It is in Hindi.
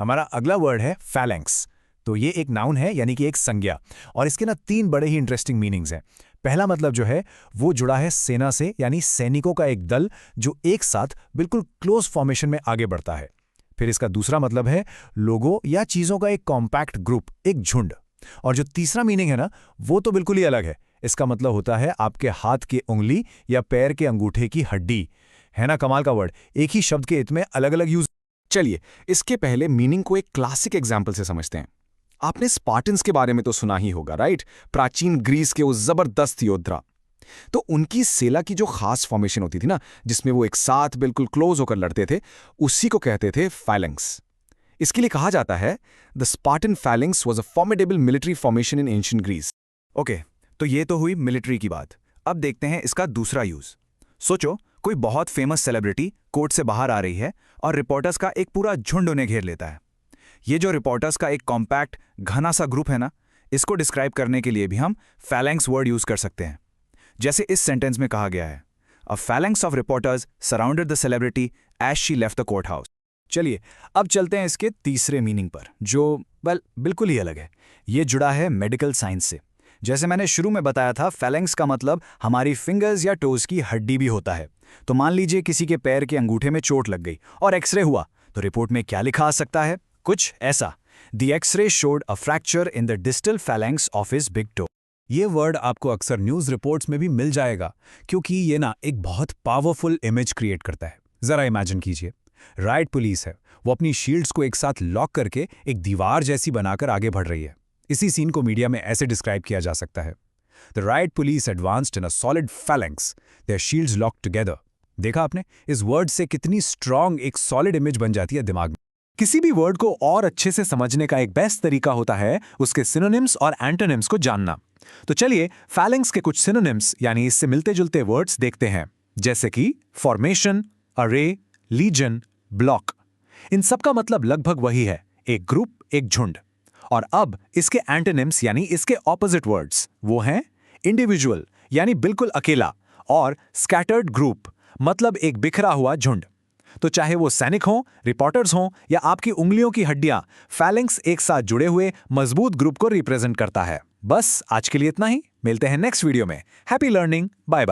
हमारा अगला वर्ड है फैलेंक्स। तो ये एक नाउन है, यानी कि एक संज्ञा, और इसके ना 3 बड़े ही इंटरेस्टिंग मीनिंग्स हैं। पहला मतलब जो है वो जुड़ा है सेना से, यानी सैनिकों का एक दल जो एक साथ बिल्कुल क्लोज फॉर्मेशन में आगे बढ़ता है। फिर इसका दूसरा मतलब है लोगों या चीज़ों का एक कॉम्पैक्ट ग्रुप, एक झुंड। और जो तीसरा मीनिंग है ना, वो तो बिल्कुल ही अलग है। इसका मतलब होता है आपके हाथ की उंगली या पैर के अंगूठे की हड्डी। है ना कमाल का वर्ड, एक ही शब्द के इतने अलग अलग यूज। चलिए, इसके पहले मीनिंग को एक क्लासिक एग्जाम्पल से समझते हैं। आपने स्पार्टन्स के बारे में तो सुना ही होगा, राइट? प्राचीन ग्रीस के वो जबरदस्त योद्धा। तो उनकी सेना की जो खास फॉर्मेशन होती थी ना, जिसमें वो एक साथ बिल्कुल क्लोज होकर लड़ते थे, उसी को कहते थे फैलेंक्स। इसके लिए कहा जाता है the Spartan phalanx was a formidable military formation in ancient Greece. Okay, तो ये तो हुई मिलिट्री की बात। अब देखते हैं इसका दूसरा यूज। सोचो, कोई बहुत फेमस सेलिब्रिटी कोर्ट से बाहर आ रही है और रिपोर्टर्स का एक पूरा झुंड उन्हें घेर लेता है। ये जो रिपोर्टर्स का एक कॉम्पैक्ट घना सा ग्रुप है ना, इसको डिस्क्राइब करने के लिए भी हम फैलेंक्स वर्ड यूज कर सकते हैं। जैसे इस सेंटेंस में कहा गया है, a phalanx of reporters surrounded the celebrity as she left the court house. चलिए अब चलते हैं इसके तीसरे मीनिंग पर, जो बिल्कुल ही अलग है। ये जुड़ा है मेडिकल साइंस से। जैसे मैंने शुरू में बताया था, फैलेंक्स का मतलब हमारी फिंगर्स या टोज की हड्डी भी होता है। तो मान लीजिए किसी के पैर के अंगूठे में चोट लग गई और एक्सरे हुआ, तो रिपोर्ट में क्या लिखा आ सकता है? कुछ ऐसा, the x ray showed a fracture in the distal phalanx of his big toe. ये वर्ड आपको अक्सर न्यूज़ रिपोर्ट्स में भी मिल जाएगा, क्योंकि ये ना एक बहुत पावरफुल इमेज क्रिएट करता है। जरा इमेजिन कीजिए, राइट पुलिस है, वो अपनी शील्ड्स को एक साथ लॉक करके एक दीवार जैसी बनाकर आगे बढ़ रही है। इसी सीन को मीडिया में ऐसे डिस्क्राइब किया जा सकता है, the riot police advanced in a solid phalanx, their shields locked together. देखा आपने, इस वर्ड से कितनी स्ट्रांग एक सॉलिड इमेज बन जाती है दिमाग में। किसी भी वर्ड को और अच्छे से समझने का एक बेस्ट तरीका होता है उसके सिनोनिम्स और एंटोनिम्स को जानना। तो चलिए फैलेंक्स के कुछ सिनोनिम्स यानी इससे मिलते जुलते वर्ड्स देखते हैं, जैसे कि फॉर्मेशन, अरे, लीजन, ब्लॉक। इन सब का मतलब लगभग वही है, एक ग्रुप, एक झुंड। और अब इसके एंटोनिम्स यानी इसके ऑपोजिट वर्ड्स, वो हैं इंडिविजुअल यानी बिल्कुल अकेला, और स्कैटर्ड ग्रुप मतलब एक बिखरा हुआ झुंड। तो चाहे वो सैनिक हों, रिपोर्टर्स हों या आपकी उंगलियों की हड्डियां, फैलेंक्स एक साथ जुड़े हुए मजबूत ग्रुप को रिप्रेजेंट करता है। बस आज के लिए इतना ही, मिलते हैं नेक्स्ट वीडियो में। Happy learning, bye bye.